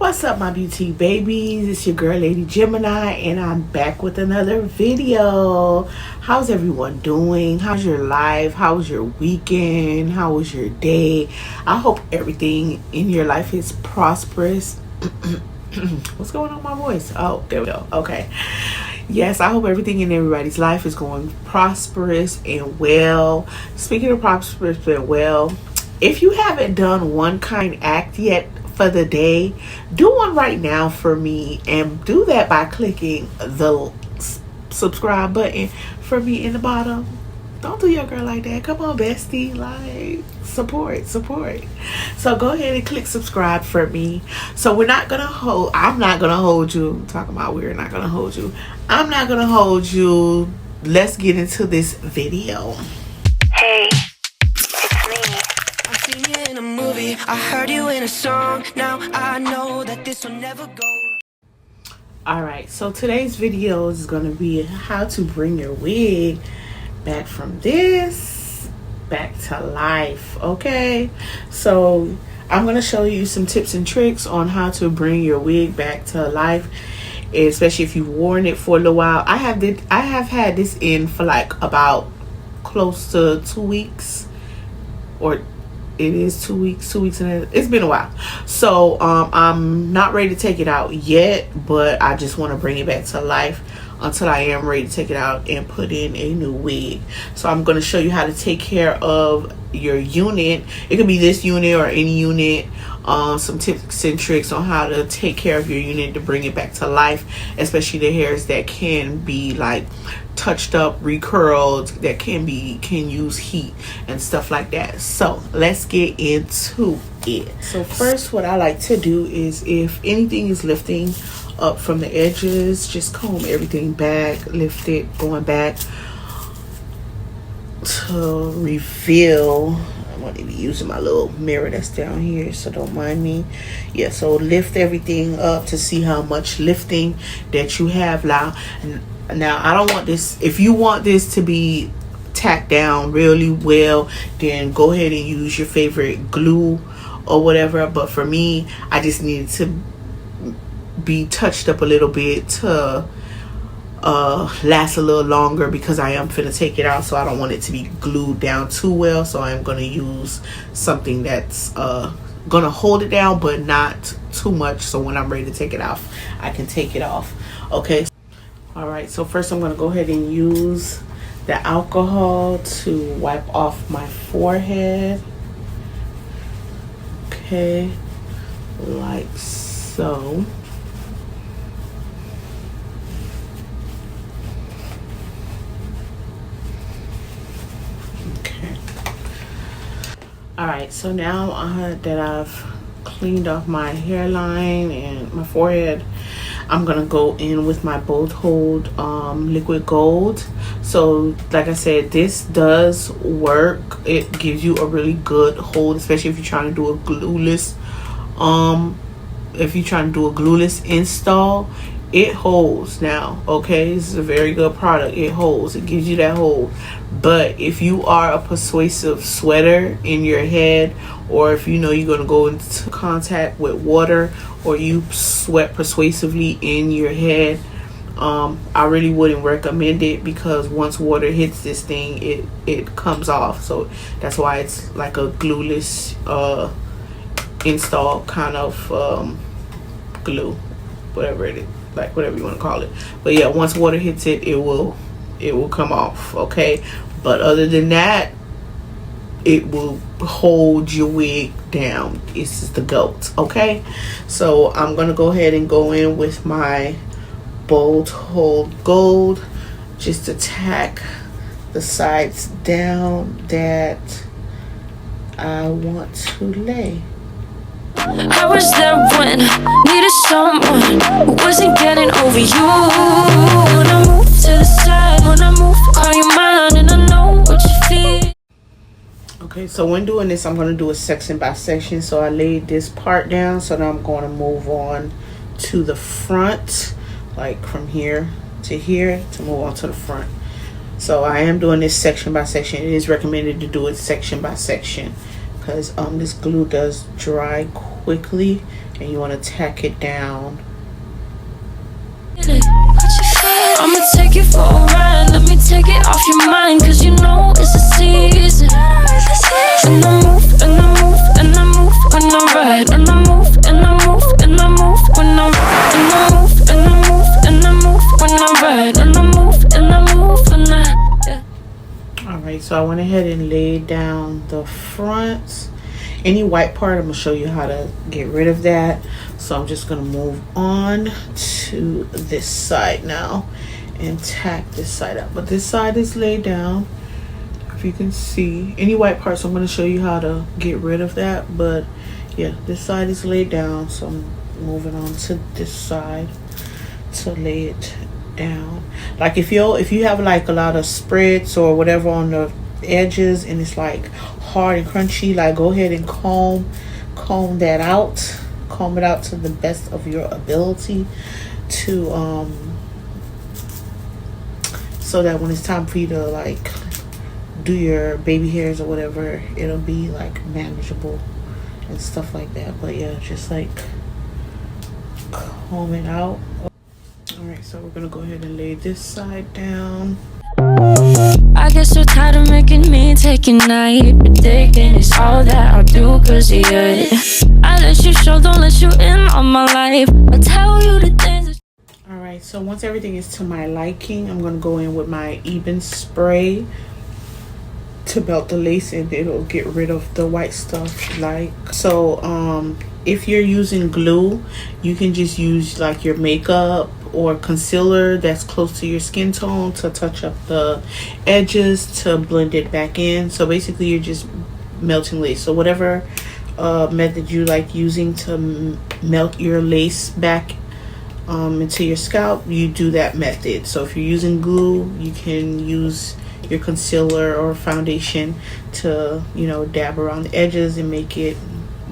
What's up, my beauty babies? It's your girl Lady Gemini, and I'm back with another video. How's everyone doing? How's your life? How was your weekend? How was your day? I hope everything in your life is prosperous. What's going on with my voice? Oh, there we go. Okay. Yes, I hope everything in everybody's life is going prosperous and well. Speaking of prosperous and well, if you haven't done one kind act yet for the day, do one right now for me, and do that by clicking the subscribe button for me in the bottom. Don't do your girl like that. Come on, bestie. Like, support. So go ahead and click subscribe for me. So I'm not gonna hold you. I'm not gonna hold you. Let's get into this video. Hey, it's me. I've seen you in a movie, I heard you in a song. Now I know that this will never go. Alright, so today's video is gonna be how to bring your wig back from this back to life. Okay, so I'm gonna show you some tips and tricks on how to bring your wig back to life, especially if you've worn it for a little while. I have had this in for like about close to 2 weeks, or it is 2 weeks, and it's been a while. So I'm not ready to take it out yet, but I just want to bring it back to life until I am ready to take it out and put in a new wig. So I'm going to show you how to take care of your unit. It could be this unit or any unit. Some tips and tricks on how to take care of your unit to bring it back to life, especially the hairs that can be like touched up, recurled, that can use heat and stuff like that. So let's get into it. So first, what I like to do is, if anything is lifting up from the edges, just comb everything back, lift it, going back to reveal. I'm going to be using my little mirror that's down here, so don't mind me. Yeah, so lift everything up to see how much lifting that you have now. I don't want this. If you want this to be tacked down really well, then go ahead and use your favorite glue or whatever. But for me, I just needed to be touched up a little bit to last a little longer, because I am finna take it out, so I don't want it to be glued down too well. So I'm gonna use something that's gonna hold it down but not too much, so when I'm ready to take it off, I can take it off. Okay, all right, so first I'm gonna go ahead and use the alcohol to wipe off my forehead. Okay, like so. Alright, so now that I've cleaned off my hairline and my forehead, I'm going to go in with my Bold Hold liquid gold. So like I said, this does work. It gives you a really good hold, especially if you're trying to do a glueless install. It holds now. Okay, this is a very good product. It holds. It gives you that hold. But if you are a persuasive sweater in your head, or if you know you're going to go into contact with water, or you sweat persuasively in your head, I really wouldn't recommend it, because once water hits this thing, it comes off. So that's why it's like a glueless install kind of glue, whatever it is, like whatever you want to call it. But yeah, once water hits it, it will come off. Okay, but other than that, it will hold your wig down. This is the GOAT. Okay, so I'm gonna go ahead and go in with my Bold Hold Gold, just to tack the sides down that I want to lay. I was there when needed someone who wasn't getting over you. When I move to the side, when I move on your mind, and I know what you feel. Okay, so when doing this, I'm going to do it section by section. So I laid this part down, so now I'm going to move on to the front, like from here to here, to move on to the front. So I am doing this section by section. It is recommended to do it section by section, because this glue does dry quickly and you want to tack it down. I'ma take you for a ride, let me take it off your mind, cause you know it's a season. And I move, and I move, and I move when I ride, and I move, and I move, and I move when I ride, and I move, and I move, and I move when I ride, and I move, and I move when I, yeah. Alright, so I went ahead and laid down the front. Any white part, I'm going to show you how to get rid of that. So I'm just going to move on to this side now and tack this side up. But this side is laid down. If you can see any white parts, I'm going to show you how to get rid of that. But yeah, this side is laid down. So I'm moving on to this side to lay it down. Like if you have like a lot of spreads or whatever on the edges and it's like hard and crunchy, like go ahead and comb that out, comb it out to the best of your ability to so that when it's time for you to like do your baby hairs or whatever, it'll be like manageable and stuff like that. But yeah, just like comb it out. All right, so we're gonna go ahead and lay this side down. I get so tired of making me take a night, ridiculous, all that I do cause of you. I let you show, don't let you in on my life. I tell you the things. Alright, so once everything is to my liking, I'm gonna go in with my even spray to belt the lace and it'll get rid of the white stuff. Like so if you're using glue, you can just use like your makeup or concealer that's close to your skin tone to touch up the edges to blend it back in. So basically you're just melting lace. So whatever method you like using to melt your lace back into your scalp, you do that method. So if you're using glue, you can use your concealer or foundation to, you know, dab around the edges and make it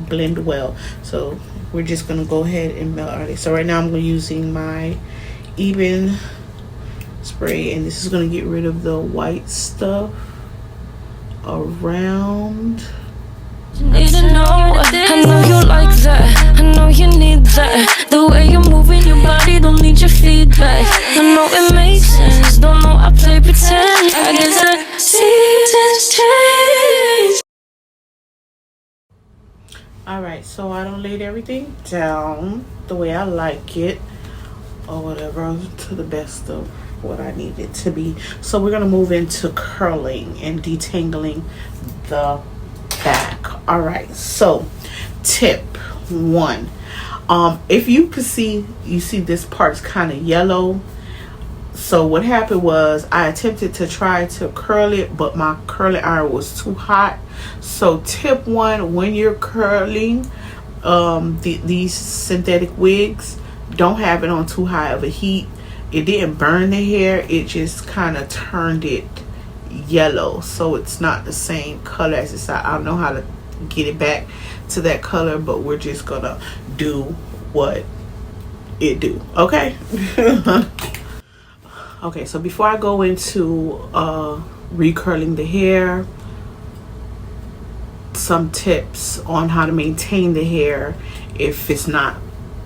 blend well. So we're just gonna go ahead and melt our lace. So right now I'm using my even spray and this is gonna get rid of the white stuff around. Need to know, I know you like that, I know you need that. The way you're moving your body, don't need your feedback. I know it makes sense, don't know I play pretend. I guess that seasons change. Alright, so I don't laid everything down the way I like it or whatever, to the best of what I need it to be. So we're gonna move into curling and detangling the back. Alright, so tip 1, if you can see, you see this part's kind of yellow. So what happened was I attempted to try to curl it, but my curling iron was too hot. So tip 1, when you're curling these synthetic wigs, don't have it on too high of a heat. It didn't burn the hair, it just kind of turned it yellow, so it's not the same color as it's. I don't know how to get it back to that color, but we're just gonna do what it do. Okay. Okay, so before I go into recurling the hair, some tips on how to maintain the hair if it's not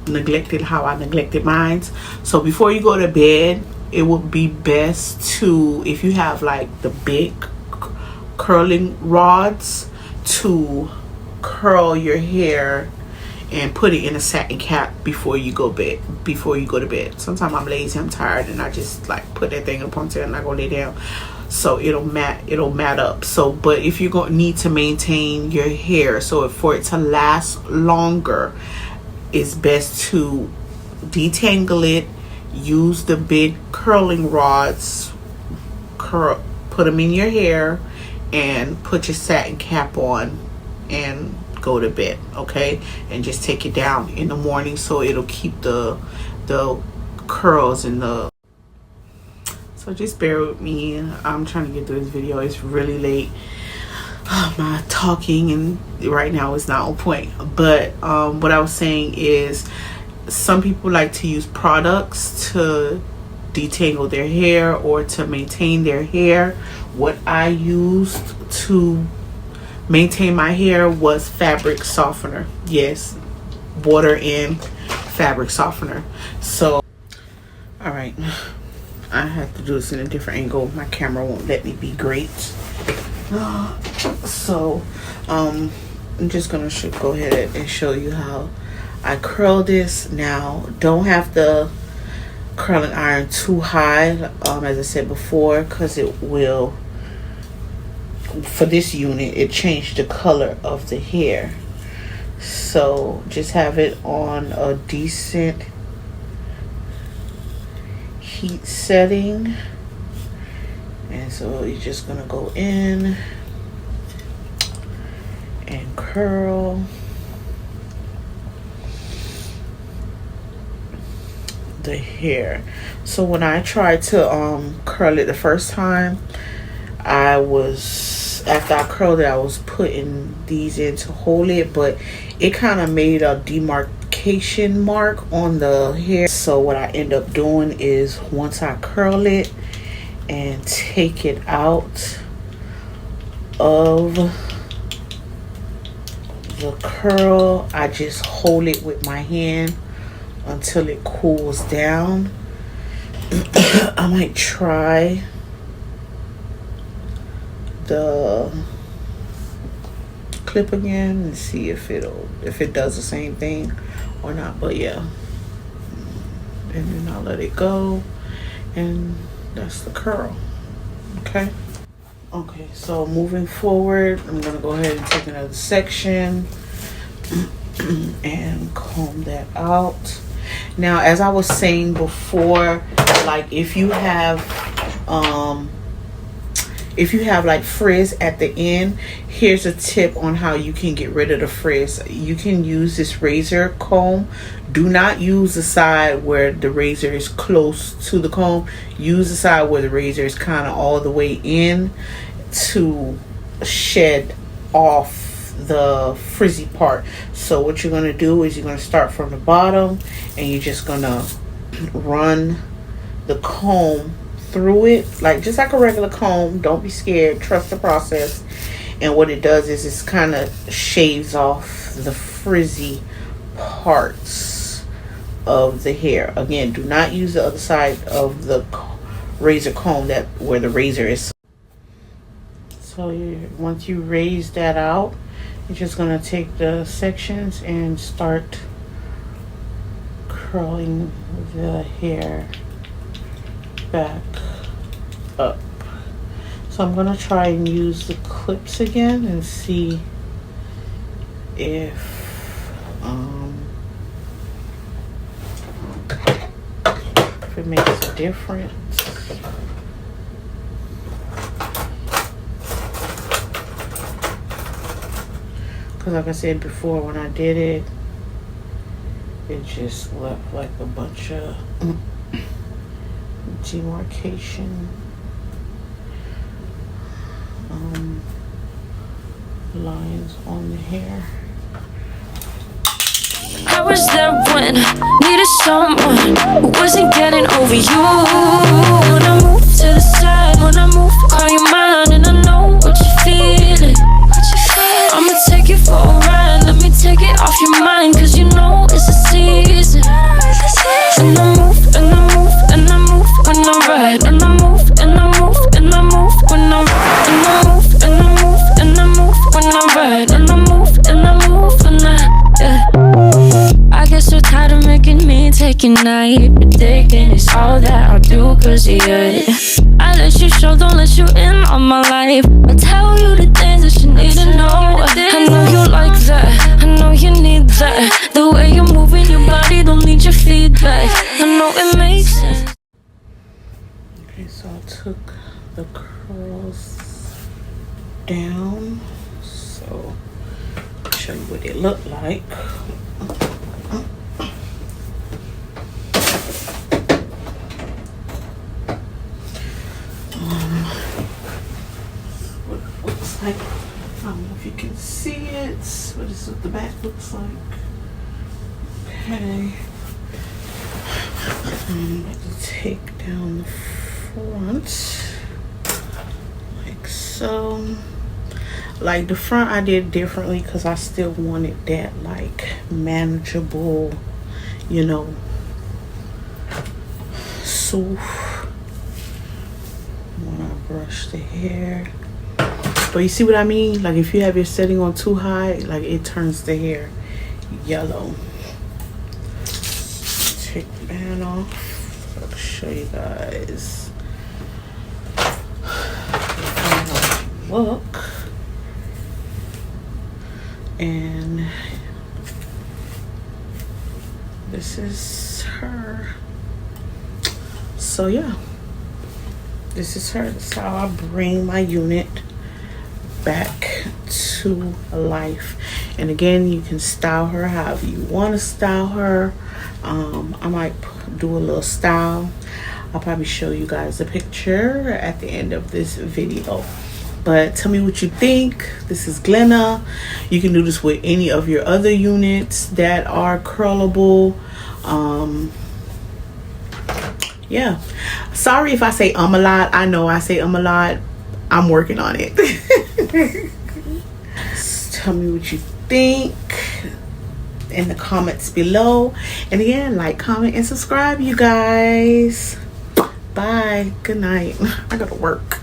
neglected how I neglected mine. So before you go to bed, it would be best to, if you have like the big curling rods, to curl your hair and put it in a satin cap before you go to bed. Sometimes I'm lazy, I'm tired, and I just like put that thing in a ponytail and I go lay down, so it'll mat up. So but if you're going to need to maintain your hair, so for it to last longer, it's best to detangle it, use the big curling rods, put them in your hair and put your satin cap on and go to bed. Okay, and just take it down in the morning so it'll keep the curls in the. So just bear with me, I'm trying to get through this video. It's really late. My talking and right now is not on point, but what I was saying is some people like to use products to detangle their hair or to maintain their hair. What I used to maintain my hair was fabric softener. Yes, water and fabric softener. So all right, I have to do this in a different angle. My camera won't let me be great. So I'm just gonna go ahead and show you how I curl this. Now, don't have the curling iron too high, as I said before, because it will, for this unit, it changed the color of the hair. So just have it on a decent heat setting, and so you're just gonna go in and curl the hair. So when I tried to curl it the first time, after I curled it, I was putting these in to hold it, but it kind of made a demarcation mark on the hair. So what I end up doing is, once I curl it and take it out of the curl, I just hold it with my hand until it cools down. I might try the clip again and see if it does the same thing or not. But yeah, and then I'll let it go, and that's the curl. Okay, so moving forward, I'm gonna go ahead and take another section and comb that out. Now, as I was saying before, like if you have like frizz at the end, here's a tip on how you can get rid of the frizz. You can use this razor comb. Do not use the side where the razor is close to the comb. Use the side where the razor is kind of all the way in to shed off the frizzy part. So what you're going to do is you're going to start from the bottom, and you're just going to run the comb through it, like just like a regular comb. Don't be scared, trust the process. And what it does is it's kind of shaves off the frizzy parts of the hair. Again, do not use the other side of the razor comb, that where the razor is. So once you raise that out, you're just going to take the sections and start curling the hair back up. So I'm going to try and use the clips again and see if it makes a difference. Because like I said before, when I did it, it just left like a bunch of demarcation lines on the hair. I was there when needed someone who wasn't getting over you. When I move to the side, when I move, call you mine, and I know what you're feeling. I'ma take you for a ride, let me take it off your mind, cause you know it's a season. And I move, and I move, and I move when I ride, and I move, and I move, and I move when I ride, and I move, and I move, and I move when I ride, and I move, and I move when I get so tired of making me take a night, predicting it's all that I'll do cause of you. I let you show, don't let you in on my life. I tell you the things that you need to know. I know you like that, I know you need that. The way you're moving your body, don't need your feedback. I know it makes sense. Okay, so I took the curls down, so I'll show you what they look like. What it looks like. I don't know if you can see it, but this is what the back looks like. Okay. I'm going to take down the front like so. Like the front I did differently because I still wanted that like manageable, you know, so when I brush the hair. But you see what I mean? Like if you have your setting on too high, like it turns the hair yellow. Take the band off. I'll show you guys. Look. And this is her. So yeah, this is her. That's how I bring my unit back to life. And again, you can style her however you want to style her. I might do a little style. I'll probably show you guys a picture at the end of this video. But tell me what you think. This is Glenna. You can do this with any of your other units that are curlable. Yeah, sorry if I say a lot. I know I say a lot. I'm working on it. Tell me what you think in the comments below. And again, like, comment, and subscribe, you guys. Bye. Good night. I gotta work.